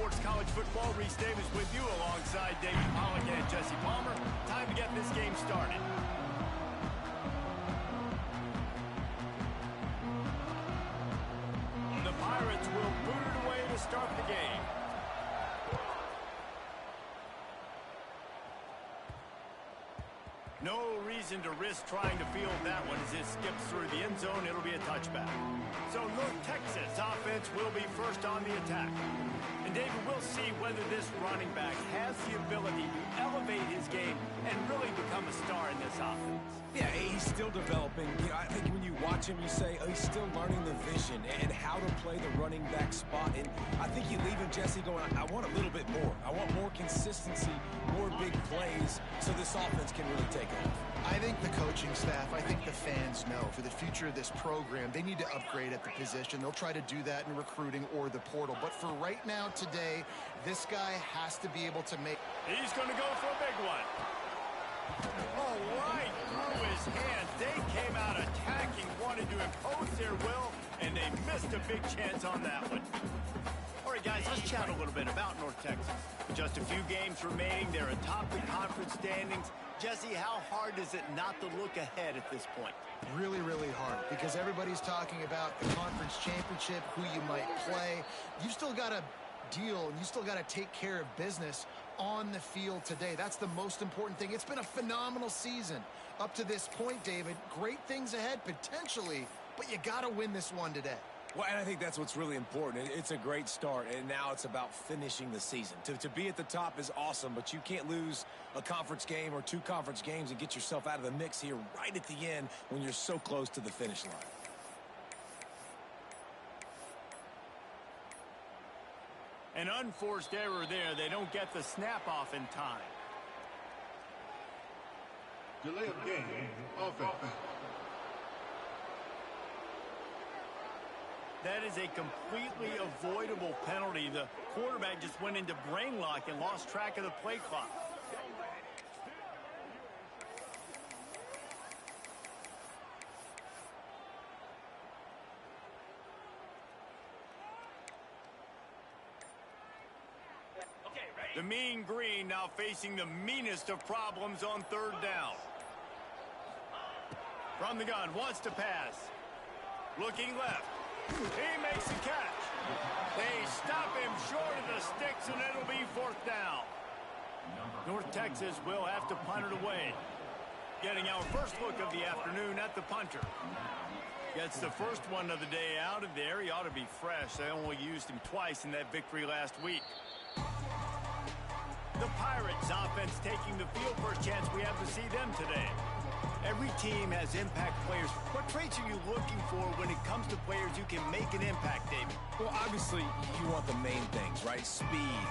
Sports College Football. Reese Davis with you alongside David Pollock and Jesse Palmer. Time to get this game started. The Pirates will boot it away to start the game. No reason to risk trying to field that one as it skips through the end zone. It'll be a touchback. So North Texas offense will be first on the attack. And David, we'll see whether this running back has the ability to elevate his game and really become a star in this offense. Yeah, he's still developing. You know, I think when you watch him, you say, oh, he's still learning the vision and how to play the running back spot. And I think you leave him, Jesse, going, I want a little bit more. I want more consistency, more big plays, so this offense can really take off. I think the coaching staff, I think the fans know for the future of this program, they need to upgrade at the position. They'll try to do that in recruiting or the portal. But for right now, today, this guy has to be able to make... He's going to go for a big one. Oh, right through his hands. They came out attacking, wanted to impose their will, and they missed a big chance on that one. All right, guys, let's chat a little bit about North Texas. With just a few games remaining, they're atop the conference standings. Jesse, how hard is it not to look ahead at this point? Really, really hard, because everybody's talking about the conference championship, who you might play. You've still got to deal, and you still got to take care of business on the field today. That's the most important thing. It's been a phenomenal season up to this point, David. Great things ahead, potentially, but you got to win this one today. Well, and I think that's what's really important. It's a great start, and now it's about finishing the season. To be at the top is awesome, but you can't lose a conference game or two conference games and get yourself out of the mix here right at the end when you're so close to the finish line. An unforced error there. They don't get the snap off in time. Delay of game, offense. That is a completely avoidable penalty. The quarterback just went into brain lock and lost track of the play clock. The mean green now facing the meanest of problems on third down. From the gun, wants to pass. Looking left. He makes the catch. They stop him short of the sticks, and it'll be fourth down. North Texas will have to punt it away. Getting our first look of the afternoon at the punter. Gets the first one of the day out of there. He ought to be fresh. They only used him twice in that victory last week. The Pirates offense taking the field for a chance. We have to see them today. Every team has impact players. What traits are you looking for when it comes to players who can make an impact, David? Well, obviously, you want the main things, right? Speed,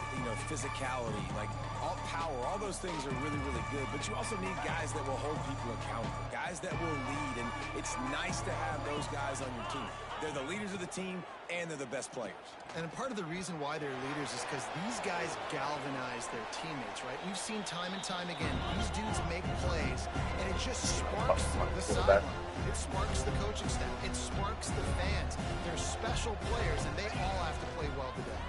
physicality, like all power. All those things are really, really good. But you also need guys that will hold people accountable, guys that will lead. And it's nice to have those guys on your team. They're the leaders of the team, and they're the best players. And part of the reason why they're leaders is because these guys galvanize their teammates, right? We've seen time and time again, these dudes make plays, and it just sparks the sideline. It sparks the coaching staff. It sparks the fans. They're special players, and they all have to play well today.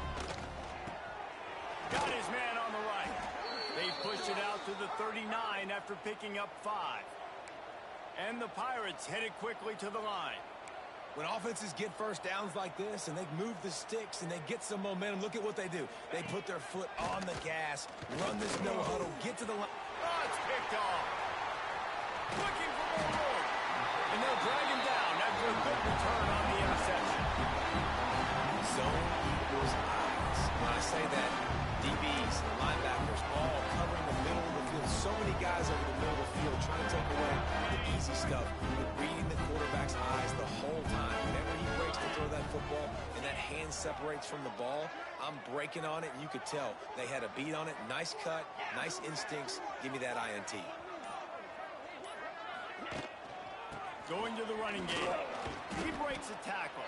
Got his man on the right. They push it out to the 39 after picking up 5. And the Pirates headed quickly to the line. When offenses get first downs like this and they move the sticks and they get some momentum, look at what they do. They put their foot on the gas, run this no huddle, get to the line. Oh, it's picked off. Looking for more room. And they'll drag him down after a good return on the interception. Zone equals eyes. When I say that, DBs, linebackers, all covering the middle of the field. So many guys over the middle of the field trying to take away the easy stuff. But reading the quarterback's eyes the whole time. Whenever he breaks to throw that football and that hand separates from the ball, I'm breaking on it, and you could tell they had a beat on it. Nice cut, nice instincts. Give me that INT. Going to the running game. He breaks a tackle.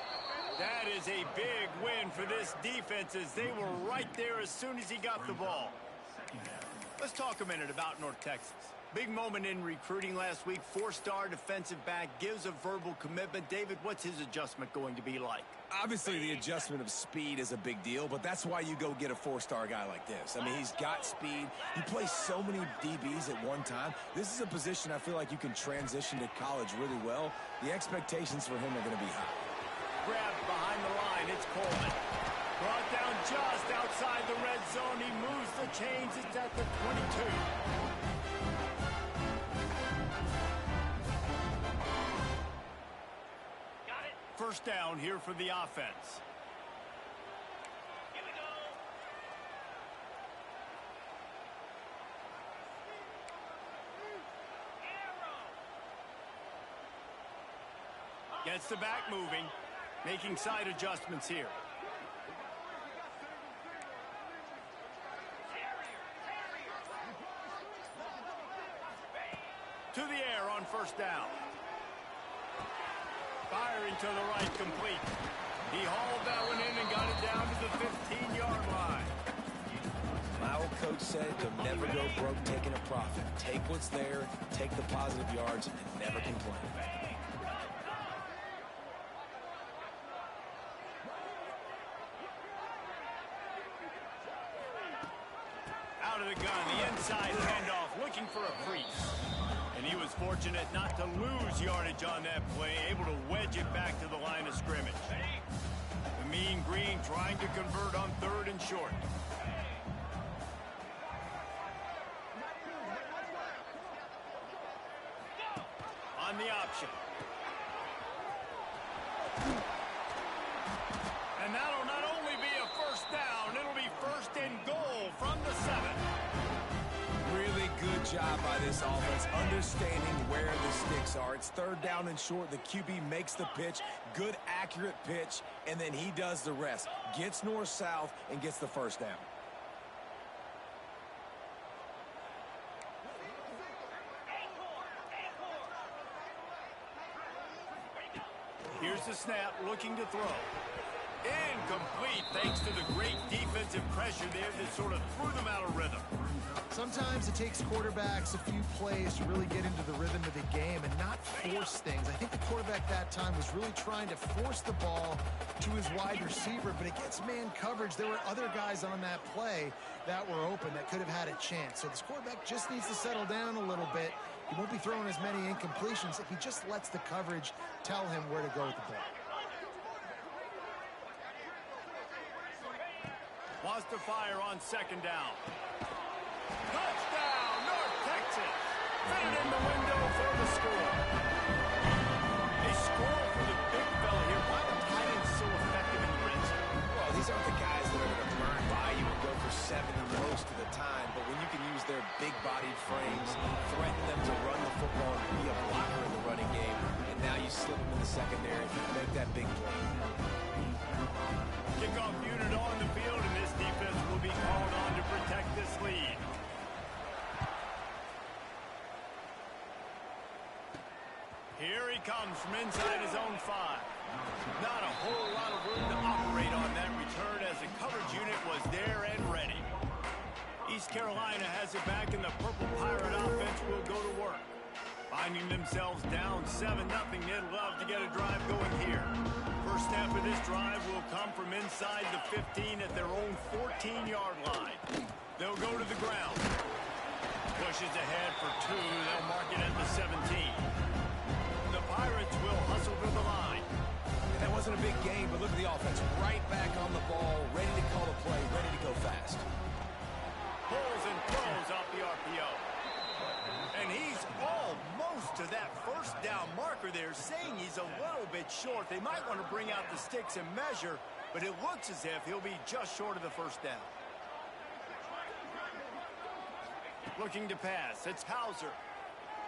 That is a big win for this defense as they were right there as soon as he got the ball. Let's talk a minute about North Texas. Big moment in recruiting last week. Four-star defensive back, gives a verbal commitment. David, what's his adjustment going to be like? Obviously, the adjustment of speed is a big deal, but that's why you go get a four-star guy like this. I mean, he's got speed. He plays so many DBs at one time. This is a position I feel like you can transition to college really well. The expectations for him are going to be high. Grabbed behind the line. It's Coleman. Brought down just outside the red zone. He moves the chains. It's at the 22. First down here for the offense. Here we go. Gets the back moving, making side adjustments here. To the air on first down. Firing to the right, complete. He hauled that one in and got it down to the 15-yard line. My old coach said you'll never go broke taking a profit. Take what's there, take the positive yards, and never complain. Out of the gun, the inside handoff, looking for a crease. And he was fortunate not to lose yardage on that play, able to wedge it back to the line of scrimmage. The Mean Green trying to convert on third and short. On the option. And that'll not only be a first down, it'll be first and goal from the 7. Really good job by this offense, understanding where the sticks are. It's third down and short. The QB makes the pitch, good, accurate pitch, and then he does the rest. Gets north-south and gets the first down. Here's the snap, looking to throw. Incomplete, thanks to the great defensive pressure there that sort of threw them out of rhythm. Sometimes it takes quarterbacks a few plays to really get into the rhythm of the game and not force things. I think the quarterback that time was really trying to force the ball to his wide receiver, but against man coverage, there were other guys on that play that were open that could have had a chance. So this quarterback just needs to settle down a little bit. He won't be throwing as many incompletions if he just lets the coverage tell him where to go with the ball. Wants to fire on second down. Touchdown, North Texas. Fit it in the window for the score. A score for the big fella here. Why are the tight ends so effective in the red zone? Well, these aren't the guys that are going to burn by you and go for 70 most of the time, but when you can use their big-bodied frames, threaten them to run the football and be a blocker in the running game, and now you slip them in the secondary, make that big play. Kickoff unit on the field, and this defense will be called on to protect this lead. Here he comes from inside his own 5. Not a whole lot of room to operate on that return as the coverage unit was there and ready. East Carolina has it back, and the Purple Pirate offense will go to work. Finding themselves down 7-0, they'd love to get a drive going here. First snap of this drive will come from inside the 15 at their own 14-yard line. They'll go to the ground. Pushes ahead for 2. They'll mark it at the 17. The Pirates will hustle to the line. That wasn't a big game, but look at the offense. Right back on the ball, ready to call a play, ready to go fast. Pulls and throws off the RPO. And he's almost to that first down marker there, saying he's a little bit short. They might want to bring out the sticks and measure, but it looks as if he'll be just short of the first down. Looking to pass. It's Hauser.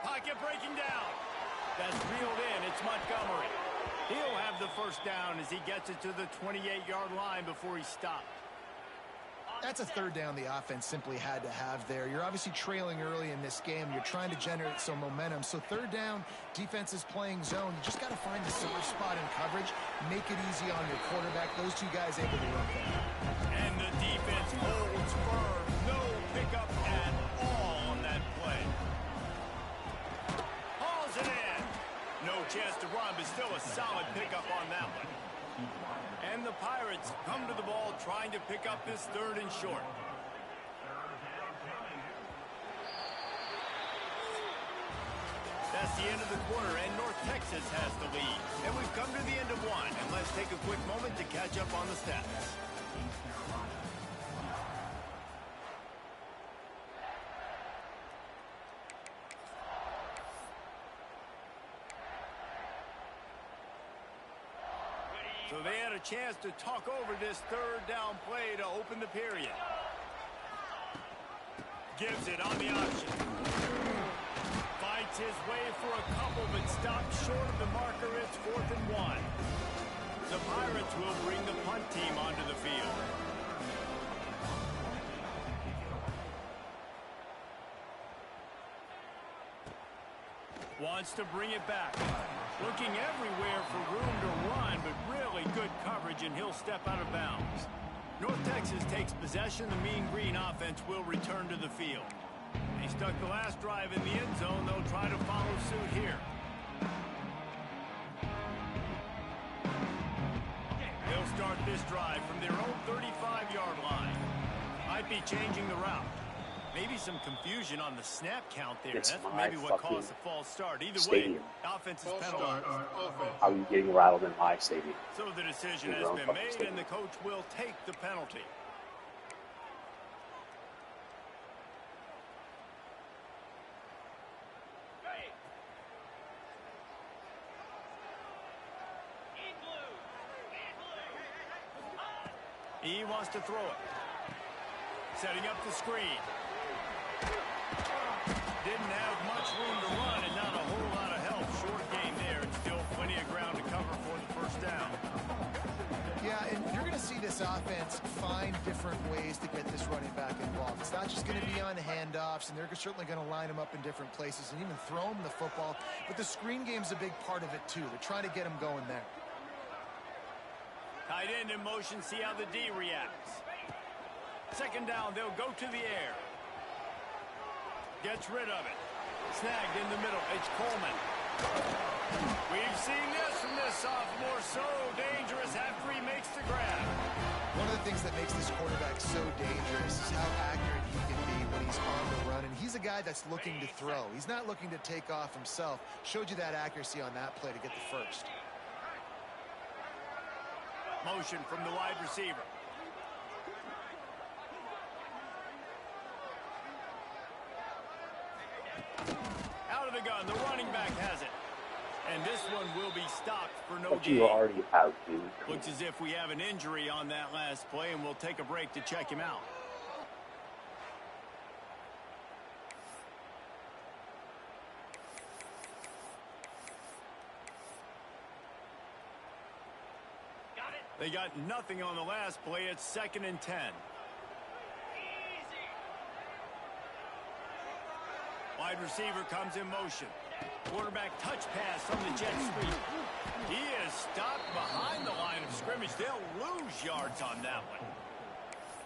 Pocket breaking down. That's reeled in. It's Montgomery. He'll have the first down as he gets it to the 28-yard line before he stopped. That's a third down the offense simply had to have there. You're obviously trailing early in this game. You're trying to generate some momentum. So third down, defense is playing zone. You just got to find the soft spot in coverage, make it easy on your quarterback. Those two guys able to run there. And the defense holds firm. No pickup at all on that play. chance to run, but still a solid pickup on that one. And the Pirates come to the ball trying to pick up this 3rd and short. That's the end of the quarter, and North Texas has the lead. And we've come to the end of one, and let's take a quick moment to catch up on the stats. So they had a chance to talk over this 3rd down play to open the period. Gives it on the option. Fights his way for a couple, but stops short of the marker. It's 4th and 1. The Pirates will bring the punt team onto the field. Wants to bring it back. Looking everywhere for room to run, but really good coverage, and he'll step out of bounds. North Texas takes possession. The Mean Green offense will return to the field. They stuck the last drive in the end zone. They'll try to follow suit here. They'll start this drive from their own 35-yard line. Might be changing the route. Maybe some confusion on the snap count there. It's That's maybe what caused the false start. Either way, offense is penalized. How are you getting rattled in my stadium? So the decision has been made, and the coach will take the penalty. He wants to throw it. Setting up the screen. Didn't have much room to run and not a whole lot of help. Short gain there, and still plenty of ground to cover for the 1st down. Yeah, and you're going to see this offense find different ways to get this running back involved. It's not just going to be on handoffs, and they're certainly going to line him up in different places and even throw him the football. But the screen game's a big part of it, too. They're trying to get him going there. Tight end in motion, see how the D reacts. 2nd down, they'll go to the air. Gets rid of it. Snagged in the middle. It's Coleman. We've seen this from this sophomore. So dangerous after he makes the grab. One of the things that makes this quarterback so dangerous is how accurate he can be when he's on the run. And he's a guy that's looking to throw. He's not looking to take off himself. Showed you that accuracy on that play to get the 1st. Motion from the wide receiver. Out of the gun, the running back has it. And this one will be stopped for no gain. You already have, dude. Looks as if we have an injury on that last play, and we'll take a break to check him out. They got nothing on the last play. It's 2nd and 10. Wide receiver comes in motion. Quarterback touch pass from the jet sweep. He is stopped behind the line of scrimmage. They'll lose yards on that one.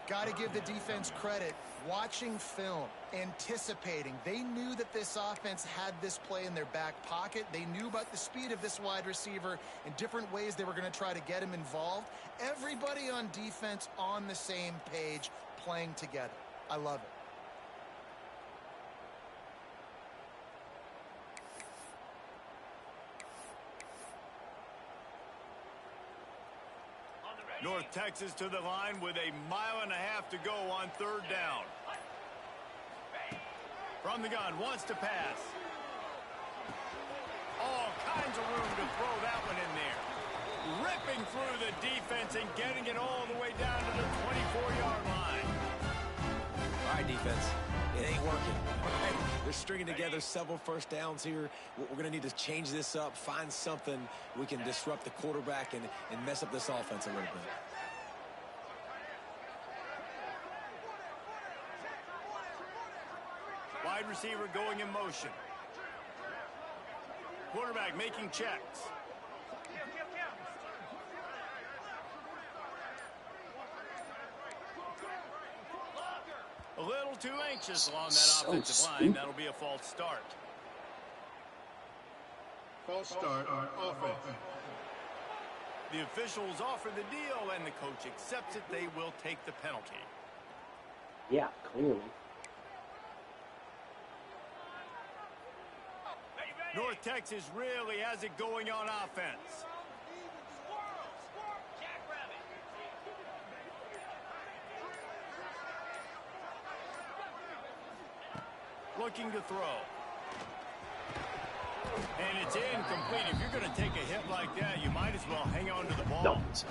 Got to give the defense credit. Watching film, anticipating. They knew that this offense had this play in their back pocket. They knew about the speed of this wide receiver and different ways they were going to try to get him involved. Everybody on defense on the same page, playing together. I love it. North Texas to the line with 1.5 miles to go on 3rd down. From the gun, wants to pass. All kinds of room to throw that one in there. Ripping through the defense and getting it all the way down to the 24-yard line. All right, defense. It ain't working. Right? They're stringing together several 1st downs here. We're going to need to change this up, find something we can disrupt the quarterback and mess up this offense a little bit. Wide receiver going in motion. Quarterback making checks. A little too anxious along that offensive line. That'll be a false start. False start on offense. The officials offer the deal, and the coach accepts it. They will take the penalty. Yeah, clearly. North Texas really has it going on offense. Looking to throw. And it's incomplete. If you're going to take a hit like that, you might as well hang on to the ball. Don't.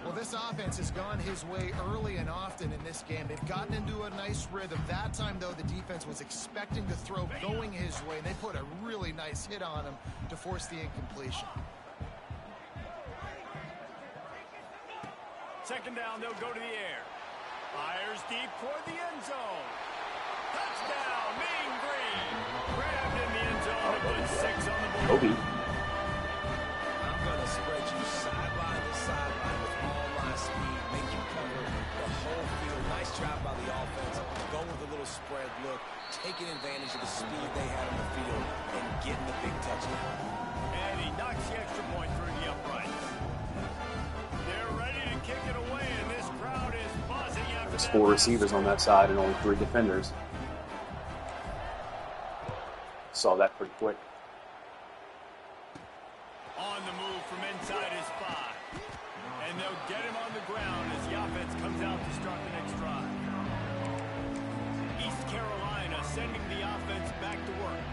Well, this offense has gone his way early and often in this game. They've gotten into a nice rhythm. That time, though, the defense was expecting to throw going his way, and they put a really nice hit on him to force the incompletion. Second down, they'll go to the air. Fires deep toward the end zone. Touchdown, Mean Green. Grabbed in the end zone and put 6 on the board. Kobe. I'm going to spread you sideline to sideline with all my speed, make you cover the whole field. Nice job by the offense, going with a little spread look, taking advantage of the speed they had on the field, and getting the big touchdown. And he knocks the extra point through the uprights. They're ready to kick it away, and this crowd is buzzing after There's that. 4 receivers on that side and only 3 defenders. Saw that pretty quick. On the move from inside his 5. And they'll get him on the ground as the offense comes out to start the next drive. East Carolina sending the offense back to work.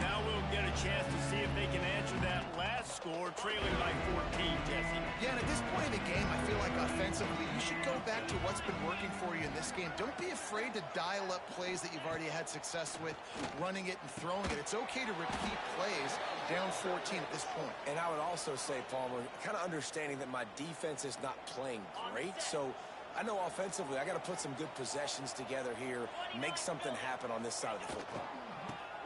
Now we'll get a chance to see if they can answer that last score, trailing by 14, Jesse. Yeah, and at this point in the game, I feel like offensively, you should go back to what's been working for you in this game. Don't be afraid to dial up plays that you've already had success with, running it and throwing it. It's okay to repeat plays down 14 at this point. And I would also say, Palmer, kind of understanding that my defense is not playing great, so I know offensively I got to put some good possessions together here, make something happen on this side of the football.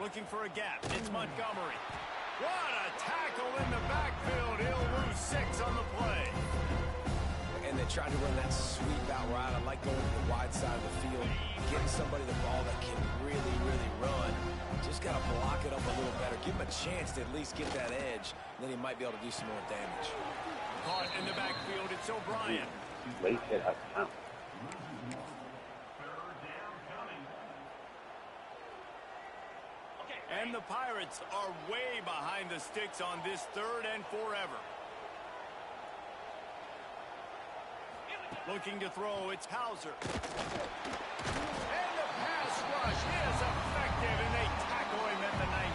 Looking for a gap. It's Montgomery. What a tackle in the backfield. He'll lose 6 on the play. And they tried to run that sweep out route. I like going to the wide side of the field, getting somebody the ball that can really, really run. Just got to block it up a little better. Give him a chance to at least get that edge. Then he might be able to do some more damage. Caught in the backfield. It's O'Brien. Late hit out of town. And the Pirates are way behind the sticks on this 3rd and forever. Looking to throw, it's Hauser. And the pass rush is effective, and they tackle him at the 19.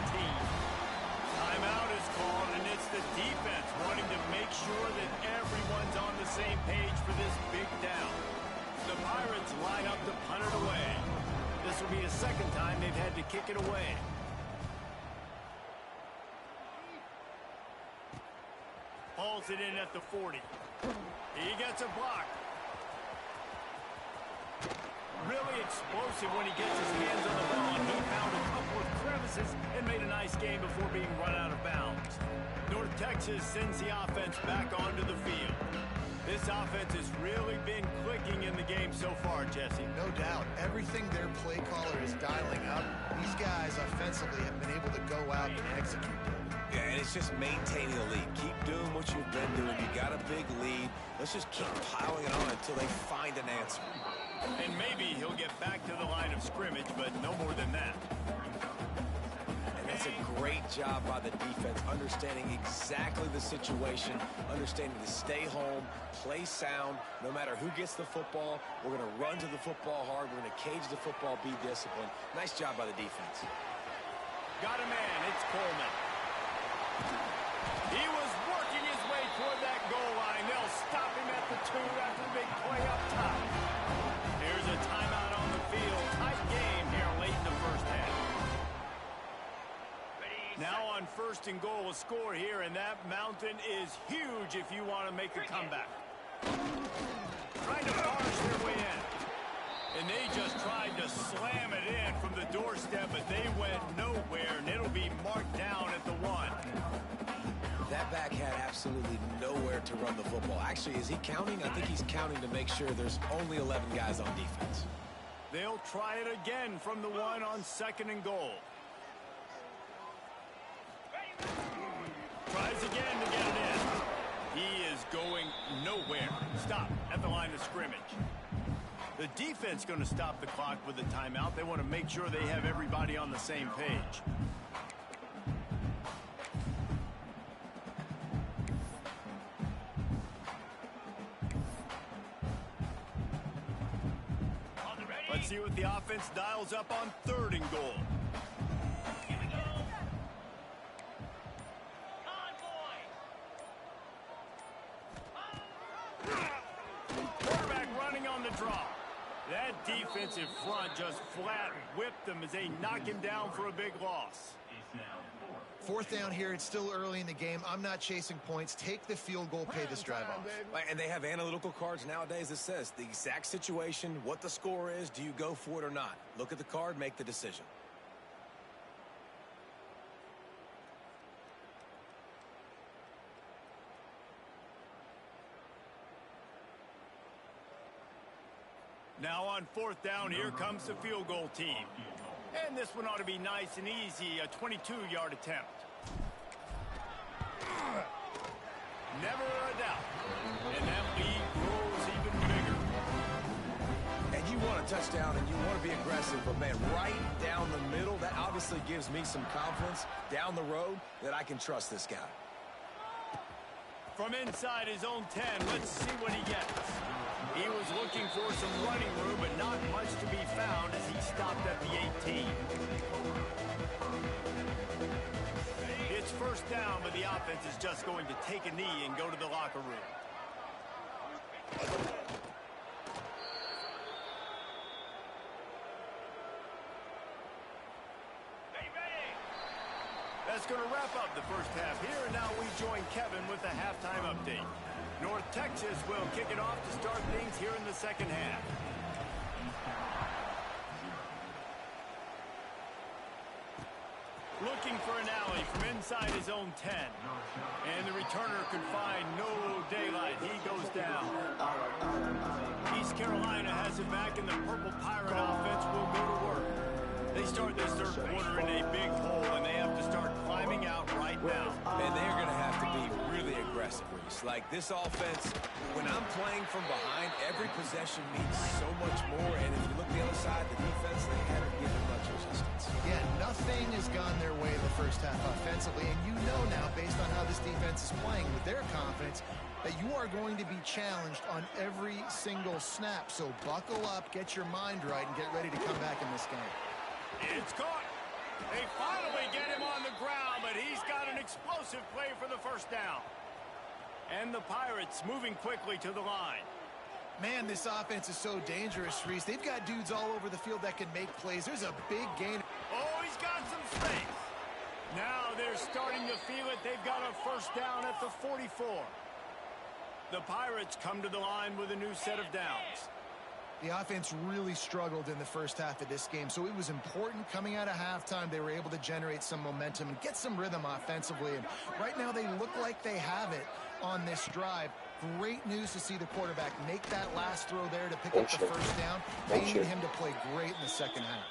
Timeout is called, and it's the defense wanting to make sure that everyone's on the same page for this big down. The Pirates line up to punt it away. This will be the 2nd time they've had to kick it away. Hauls it in at the 40. He gets a block. Really explosive when he gets his hands on the ball, and he found a couple of crevices and made a nice game before being run out of bounds. North Texas sends the offense back onto the field. This offense has really been clicking in the game so far, Jesse. No doubt. Everything their play caller is dialing up, these guys offensively have been able to go out and execute. Yeah, and it's just maintaining the lead. Keep doing what you've been doing. You got a big lead. Let's just keep piling it on until they find an answer. And maybe he'll get back to the line of scrimmage, but no more than that. And that's a great job by the defense, understanding exactly the situation, understanding to stay home, play sound. No matter who gets the football, we're going to run to the football hard. We're going to cage the football, be disciplined. Nice job by the defense. Got a man. It's Coleman. He was working his way toward that goal line. They'll stop him at the 2 after the big play up top. Here's a timeout on the field. Tight game here late in the 1st half. Now on 1st and goal, a score here, and that mountain is huge if you want to make a comeback. Trying to barge their way in. And they just tried to slam it in from the doorstep, but they went nowhere, and it'll be marked down at the 1. That back had absolutely nowhere to run the football. Actually, is he counting? I think he's counting to make sure there's only 11 guys on defense. They'll try it again from the 1 on 2nd and goal. Tries again to get it in. He is going nowhere. Stop at the line of scrimmage. The defense going to stop the clock with a timeout. They want to make sure they have everybody on the same page. Let's see what the offense dials up on 3rd and goal. Quarterback running on the draw. That defensive front just flat whipped them as they knock him down for a big loss. 4th down here. It's still early in the game. I'm not chasing points. Take the field goal, pay this drive off. And they have analytical cards nowadays that says the exact situation, what the score is, do you go for it or not? Look at the card, make the decision. Now on 4th down, here comes the field goal team. And this one ought to be nice and easy, a 22-yard attempt. Never a doubt. And that lead grows even bigger. And you want a touchdown and you want to be aggressive, but man, right down the middle, that obviously gives me some confidence down the road that I can trust this guy. From inside his own 10, let's see what he gets. He was looking for some running room, but not much to be found as he stopped at the 18. It's 1st down, but the offense is just going to take a knee and go to the locker room. That's going to wrap up the first half here, and now we join Kevin with the halftime update. North Texas will kick it off to start things here in the 2nd half. Looking for an alley from inside his own 10. And the returner can find no daylight. He goes down. East Carolina has it back, and the Purple Pirate offense will go to work. They start this 3rd quarter in a big hole, and they have to start climbing out right now. And they're going to have to be really aggressive, Reese. Like this offense, when I'm playing from behind, every possession means so much more. And if you look the other side, the defense, they haven't given much resistance. Yeah, nothing has gone their way the first half offensively. And you know now, based on how this defense is playing with their confidence, that you are going to be challenged on every single snap. So buckle up, get your mind right, and get ready to come back in this game. It's caught. They finally get him on the ground, but he's got an explosive play for the 1st down. And the Pirates moving quickly to the line. Man, this offense is so dangerous, Reese. They've got dudes all over the field that can make plays. There's a big gain. Oh, he's got some space. Now they're starting to feel it. They've got a 1st down at the 44. The Pirates come to the line with a new set of downs. The offense really struggled in the first half of this game, so it was important coming out of halftime. They were able to generate some momentum and get some rhythm offensively, and right now they look like they have it on this drive. Great news to see the quarterback make that last throw there to pick up the 1st down. They need him to play great in the 2nd half.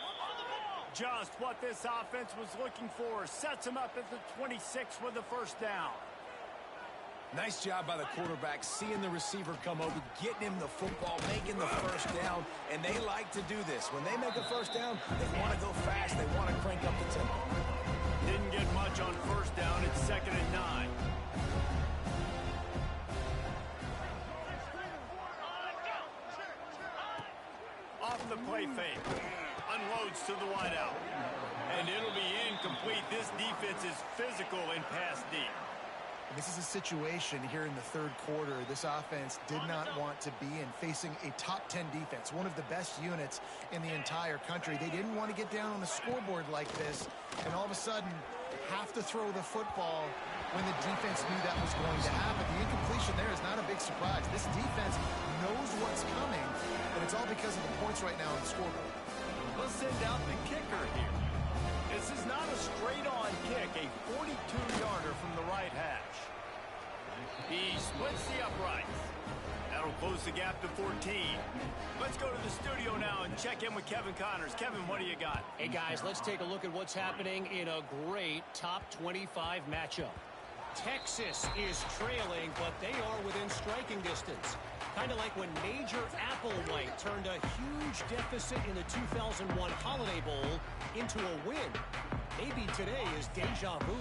Just what this offense was looking for. Sets him up at the 26 with the 1st down. Nice job by the quarterback, seeing the receiver come over, getting him the football, making the 1st down, and they like to do this. When they make a 1st down, they want to go fast, they want to crank up the tempo. Didn't get much on 1st down. It's 2nd and 9. Off the play fake. Unloads to the wideout. And it'll be incomplete. This defense is physical and pass deep. This is a situation here in the 3rd quarter this offense did not want to be in, facing a top 10 defense, one of the best units in the entire country. They didn't want to get down on the scoreboard like this and all of a sudden have to throw the football when the defense knew that was going to happen. The incompletion there is not a big surprise. This defense knows what's coming, and it's all because of the points right now on the scoreboard. Let's send out the kicker here. This is not a straight-on kick, a 42-yarder from the right hash. He splits the uprights. That'll close the gap to 14. Let's go to the studio now and check in with Kevin Connors. Kevin, what do you got? Hey, guys, let's take a look at what's happening in a great top 25 matchup. Texas is trailing, but they are within striking distance. Kind of like when Major Applewhite turned a huge deficit in the 2001 Holiday Bowl into a win. Maybe today is deja vu.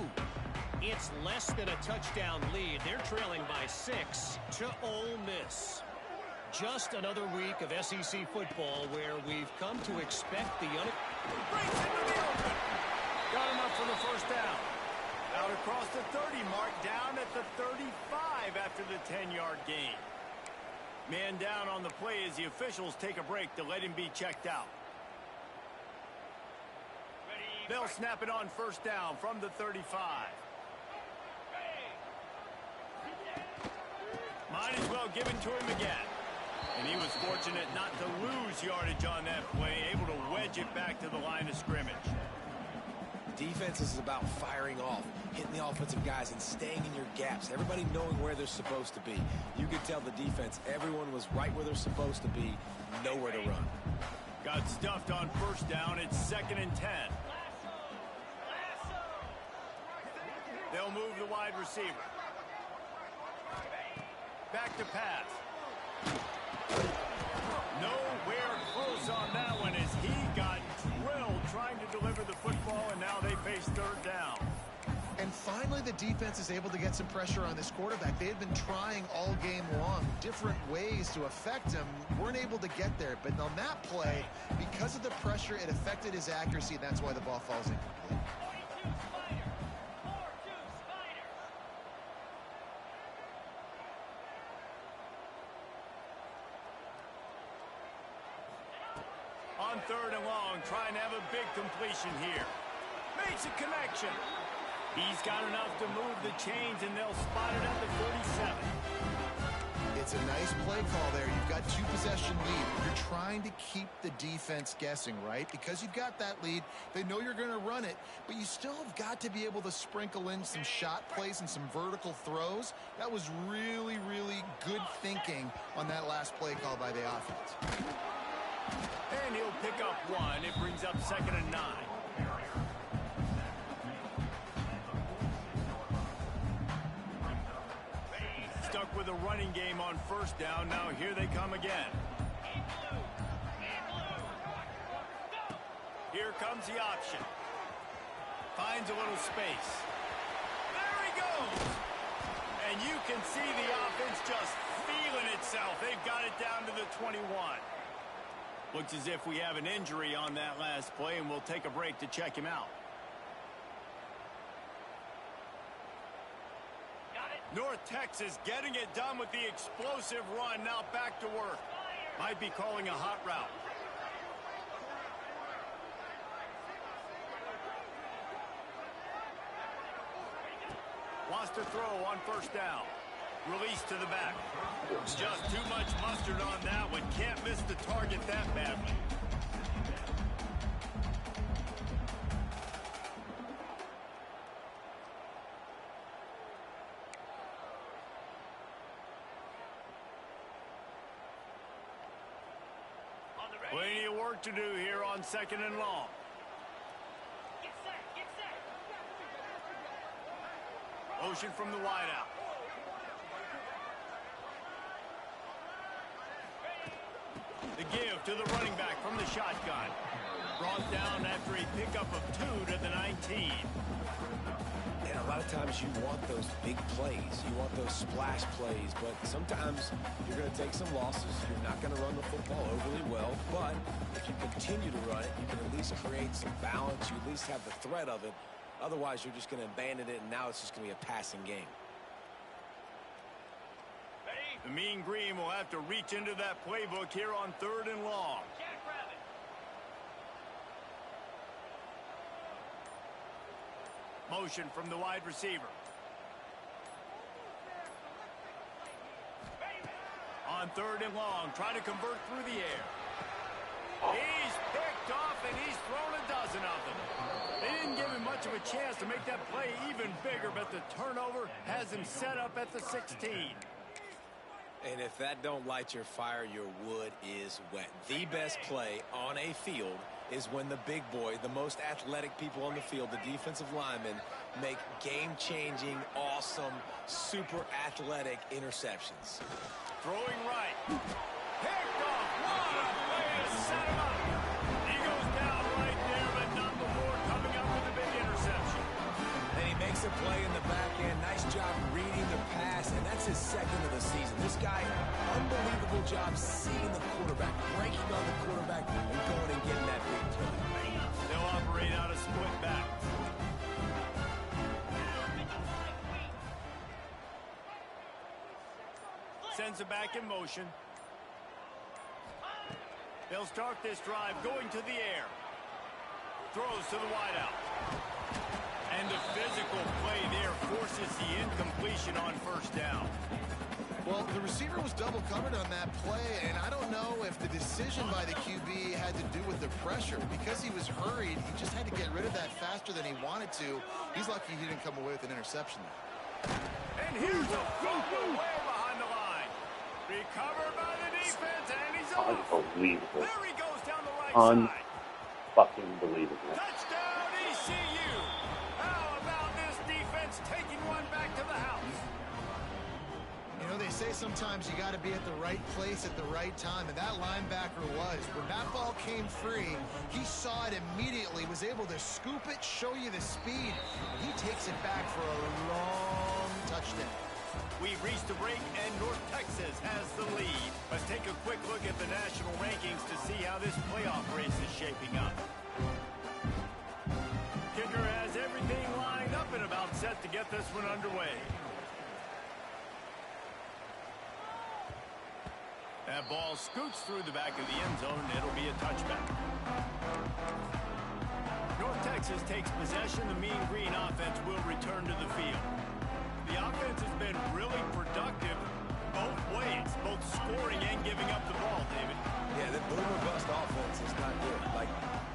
It's less than a touchdown lead. They're trailing by 6 to Ole Miss. Just another week of SEC football where we've come to expect the Breaks into the open. Got enough for the first down. Out across the 30 mark, down at the 35 after the 10-yard gain. Man down on the play as the officials take a break to let him be checked out. They'll snap it on first down from the 35. Might as well give it to him again. And he was fortunate not to lose yardage on that play, able to wedge it back to the line of scrimmage. Defense is about firing off, hitting the offensive guys and staying in your gaps. Everybody knowing where they're supposed to be. You could tell the defense, everyone was right where they're supposed to be, nowhere to run. Got stuffed on first down. It's 2nd and 10. They'll move the wide receiver. Back to pass. Nowhere close on that one as he got drilled trying to deliver the football, and now they face 3rd down. And finally, the defense is able to get some pressure on this quarterback. They had been trying all game long different ways to affect him. Weren't able to get there. But on that play, because of the pressure, it affected his accuracy. That's why the ball falls incomplete. On 3rd and long, trying to have a big completion here. Makes a connection. He's got enough to move the chains, and they'll spot it at the 47. It's a nice play call there. You've got 2-possession lead. You're trying to keep the defense guessing, right? Because you've got that lead, they know you're going to run it, but you still have got to be able to sprinkle in some shot plays and some vertical throws. That was really, really good thinking on that last play call by the offense. And he'll pick up 1. It brings up 2nd and 9. Stuck with a running game on first down. Now here they come again. Here comes the option. Finds a little space. There he goes. And you can see the offense just feeling itself. They've got it down to the 21. Looks as if we have an injury on that last play, and we'll take a break to check him out. North Texas getting it done with the explosive run. Now back to work. Might be calling a hot route. Wants to throw on first down. Release to the back. Just too much mustard on that one. Can't miss the target that badly. Plenty of work to do here on 2nd and long. Motion from the wideout. The give to the running back from the shotgun. Brought down after a pickup of 2 to the 19. And a lot of times you want those big plays. You want those splash plays. But sometimes you're going to take some losses. You're not going to run the football overly well. But if you continue to run it, you can at least create some balance. You at least have the threat of it. Otherwise, you're just going to abandon it, and now it's just going to be a passing game. The Mean Green will have to reach into that playbook here on 3rd and long. Motion from the wide receiver. On 3rd and long, trying to convert through the air. He's picked off, and he's thrown a dozen of them. They didn't give him much of a chance to make that play even bigger, but the turnover has him set up at the 16. And if that don't light your fire, your wood is wet. The best play on a field is when the big boy, the most athletic people on the field, the defensive linemen, make game-changing, awesome, super athletic interceptions. Throwing right. Picked off. What a way to set him up. He goes down right there, but not before coming up with a big interception. And he makes a play in the back end. Nice job reading the pass, and that's his second of the season. This guy, unbelievable job seeing the quarterback, breaking on the quarterback, and going and getting that big play. They'll operate out a split back. Sends it back in motion. They'll start this drive going to the air. Throws to the wideout. And the physical play there forces the incompletion on first down. Well, the receiver was double covered on that play, and I don't know if the decision by the QB had to do with the pressure. Because he was hurried, he just had to get rid of that faster than he wanted to. He's lucky he didn't come away with an interception there. And here's a fumble way behind the line. Recovered by the defense, and he's off. Unbelievable. There he goes down the right side. Fucking believable. Touchdown, ECU. How about this defense taking one back to the house? You know, they say sometimes you got to be at the right place at the right time, and that linebacker was. When that ball came free, he saw it immediately, was able to scoop it, show you the speed, and he takes it back for a long touchdown. We've reached the break, and North Texas has the lead. Let's take a quick look at the national rankings to see how this playoff race is shaping up. Kicker has everything lined up and about set to get this one underway. That ball scoots through the back of the end zone, and it'll be a touchback. North Texas takes possession. The Mean Green offense will return to the field. The offense has been really productive both ways, both scoring and giving up the ball, David. Yeah, the boom or bust offense is not good. Like,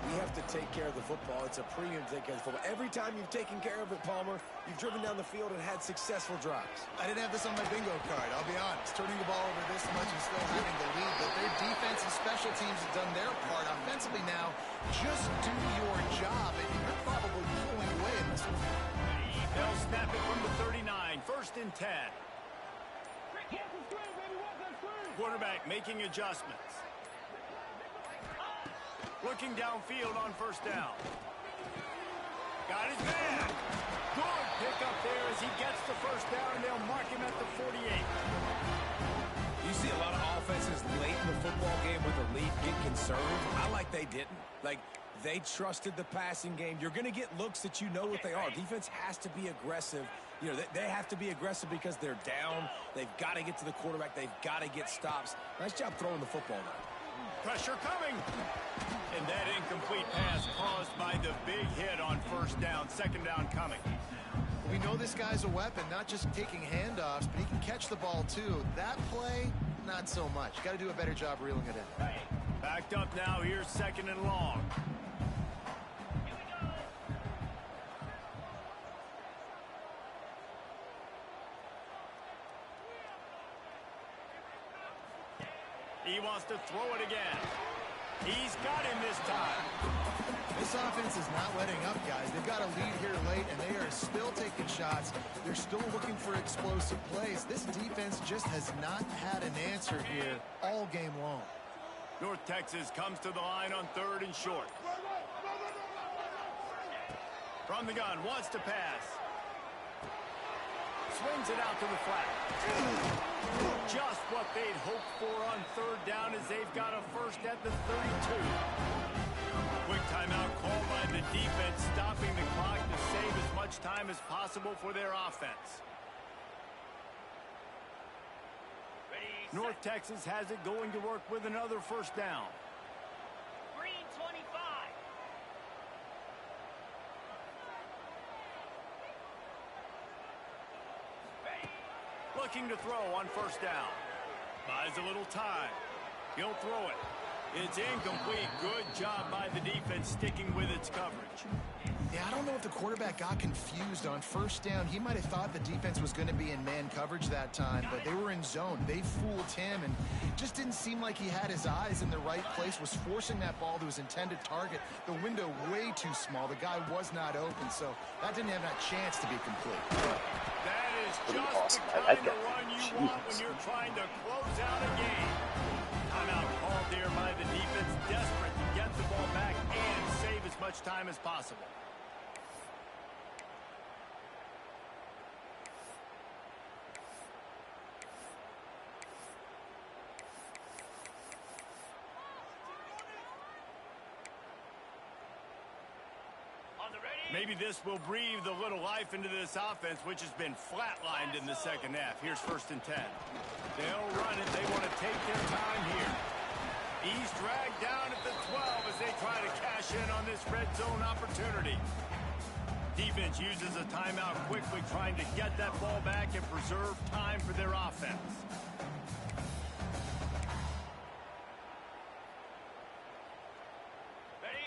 we have to take care of the football. It's a premium to take care of the football. Every time you've taken care of it, Palmer, you've driven down the field and had successful drives. I didn't have this on my bingo card, I'll be honest. Turning the ball over this much and still having the lead, but their defense and special teams have done their part. Offensively now, just do your job, and you're probably pulling away in this one. They'll snap it from the 39, 1st and 10. Quarterback making adjustments. Looking downfield on 1st down. Got his man. Good pickup there as he gets the 1st down, and they'll mark him at the 48. You see a lot of offenses late in the football game with a lead get conservative. I like they didn't. Like, they trusted the passing game. You're going to get looks that you know what they are. Defense has to be aggressive. You know, they have to be aggressive because they're down. They've got to get to the quarterback. They've got to get stops. Nice job throwing the football now. Pressure coming. And that incomplete pass caused by the big hit on 1st down. 2nd down coming. We know this guy's a weapon, not just taking handoffs, but he can catch the ball too. That play, not so much. Got to do a better job reeling it in. Backed up now. Here's 2nd and long. He wants to throw it again. He's got him this time. This offense is not letting up, guys. They've got a lead here late, and they are still taking shots. They're still looking for explosive plays. This defense just has not had an answer here all game long. North Texas comes to the line on 3rd and short. From the gun, wants to pass. Swings it out to the flat. Just what they'd hoped for on 3rd down as they've got a 1st at the 32. Quick timeout called by the defense, stopping the clock to save as much time as possible for their offense. North Texas has it going to work with another 1st down. Green 25. Looking to throw on 1st down. Buys a little time. He'll throw it. It's incomplete. Good job by the defense sticking with its coverage. Yeah, I don't know if the quarterback got confused on first down. He might have thought the defense was going to be in man coverage that time, but they were in zone. They fooled him and just didn't seem like he had his eyes in the right place, was forcing that ball to his intended target. The window way too small. The guy was not open, so that didn't have that chance to be complete. That is Pretty just awesome. the I like kind of that. run you want when you're trying to close out a game. Timeout called there by the defense, desperate to get the ball back and save as much time as possible. Maybe this will breathe a little life into this offense, which has been flatlined in the second half. Here's 1st and 10. They'll run it. They want to take their time here. He's dragged down at the 12 as they try to cash in on this red zone opportunity. Defense uses a timeout quickly, trying to get that ball back and preserve time for their offense.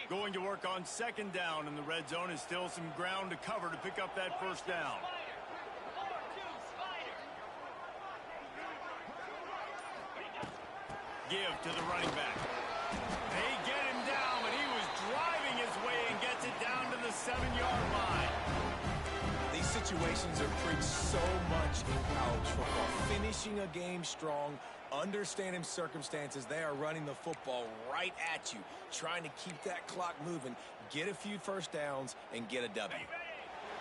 Going to work on 2nd down, and the red zone is still some ground to cover to pick up that 1st down. Give to the running back. They get him down, but he was driving his way and gets it down to the 7-yard line. These situations are preached so much in college football. Finishing a game strong, understanding circumstances. They are running the football right at you, trying to keep that clock moving, get a few 1st downs, and get a W.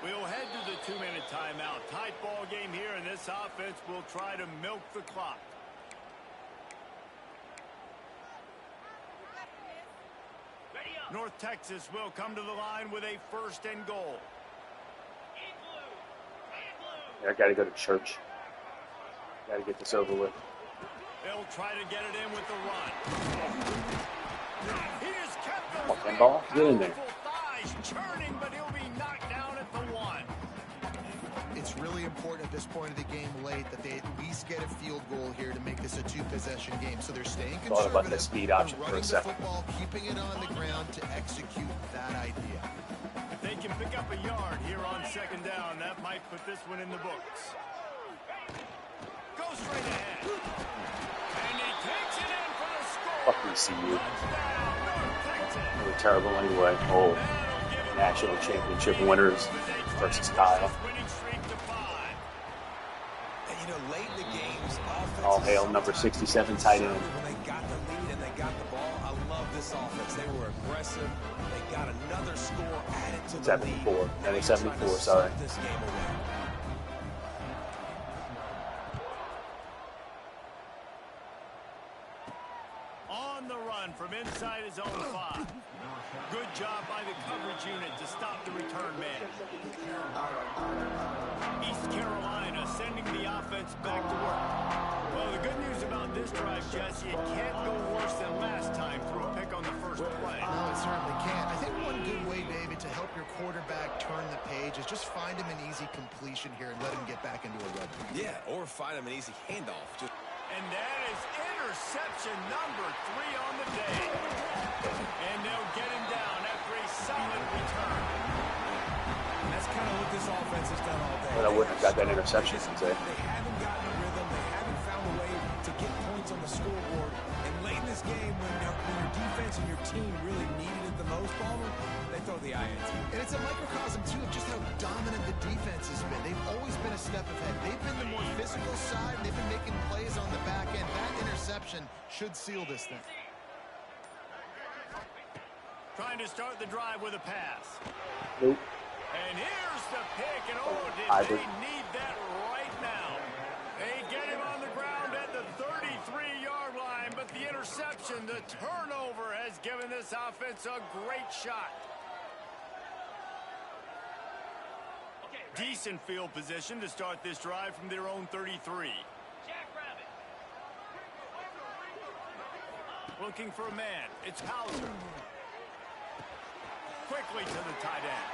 We'll head to the 2-minute timeout. Tight ball game here, and this offense will try to milk the clock. North Texas will come to the line with a 1st and goal. I got to go to church. Got to get this over with. They'll try to get it in with the run. He just kept Fucking ball. Get in there. thighs churning, but he'll be knocked down at the 1. It's really important at this point of the game late that they at least get a field goal here to make this a 2-possession game. So they're staying Thought conservative. about the speed option They're for a running the second. football, keeping it on the ground to execute that idea. If they can pick up a yard here on 2nd down, that might put this one in the books. Go straight ahead. And he takes it in for the score. Fucking CU. Touchdown, North Texas. They were terrible anyway. Oh, national championship winners versus Kyle. Winning streak to 5. And, you know, late in the games, All hail number 67 tight end. when they got the lead and they got the ball, I love this offense. They were aggressive. They got another score added to the 74. lead. I think They tried to 74, suck sorry. this game away. On the run from inside his own 5. Good job by the coverage unit to stop the return man. East Carolina sending the offense back to work. Well, the good news about this drive, Jesse, it can't go worse than last time through a pick on the 1st play. No, it certainly can't. I think one good way, David, to help your quarterback turn the page is just find him an easy completion here and let him get back into a rhythm. Yeah, or find them an easy handoff. And that is interception number 3 on the day. And they'll get him down after a solid return. And that's kind of what this offense has done all day. But I wouldn't have got that interception today. They haven't gotten a rhythm. They haven't found a way to get points on the scoreboard. And late in this game, when your defense and your team really needed it the most, Palmer, they throw the INT. And it's a microcosm, too, of just how dominant the defense has been. They've always been a step ahead. They've been the more physical side, and they've been making plays on the back end. That interception should seal this thing. Trying to start the drive with a pass. Nope. And here's the pick, and did Hybrid. they need that right now? They get him on the ground at the 33-yard line, but the interception, the turnover, has given this offense a great shot. Decent field position to start this drive from their own 33. Looking for a man. It's Hauser. Quickly to the tight end.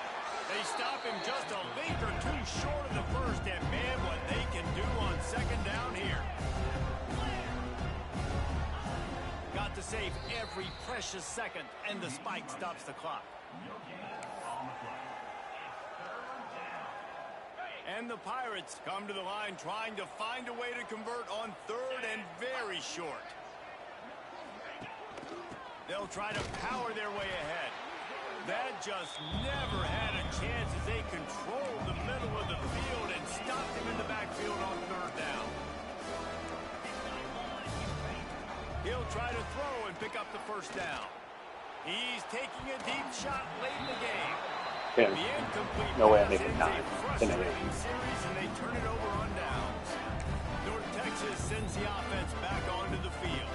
They stop him just a link or two short of the 1st, and man, what they can do on 2nd down here. Got to save every precious second, and the spike stops the clock. And the Pirates come to the line trying to find a way to convert on third and very short. They'll try to power their way ahead. That just never had a chance as they controlled the middle of the field and stopped him in the backfield on third down. He'll try to throw and pick up the first down. He's taking a deep shot late in the game. Yeah. The incomplete No way I pass make it ends 9. a frustrating series, and they turn it over on downs. North Texas sends the offense back onto the field.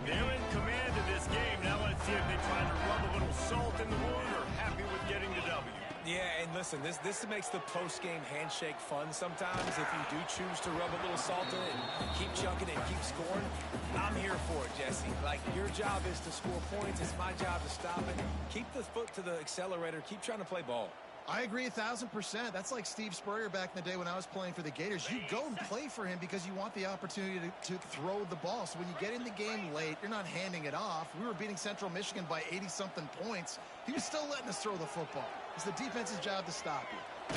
They're in command of this game. Now let's see if they try to rub a little salt in the wound or happy with getting the W. Yeah, and listen, this makes the post-game handshake fun sometimes. If you do choose to rub a little salt in it and keep chunking and keep scoring, I'm here for it, Jesse. Like, your job is to score points. It's my job to stop it. Keep the foot to the accelerator. Keep trying to play ball. I agree 1,000%. That's like Steve Spurrier back in the day when I was playing for the Gators. You go and play for him because you want the opportunity to throw the ball. So when you get in the game late, you're not handing it off. We were beating Central Michigan by 80-something points. He was still letting us throw the football. It's the defense's job to stop you.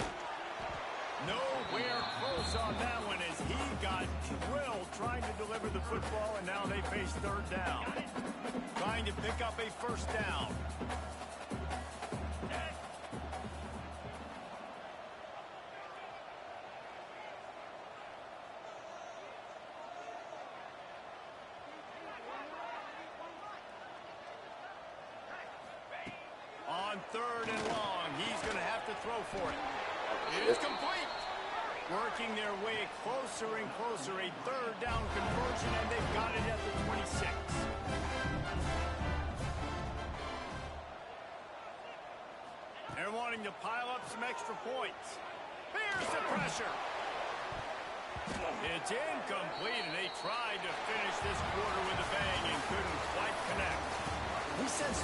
Nowhere close on that one as he got drilled trying to deliver the football, and now they face third down. Trying to pick up a first down. On third and long, he's going to have to throw for it. It is complete. Working their way closer and closer. A third down conversion, and they've got it at the 26. They're wanting to pile up some extra points. Here's the pressure. It's incomplete, and they tried to finish this quarter with a bang and couldn't quite connect. We sensed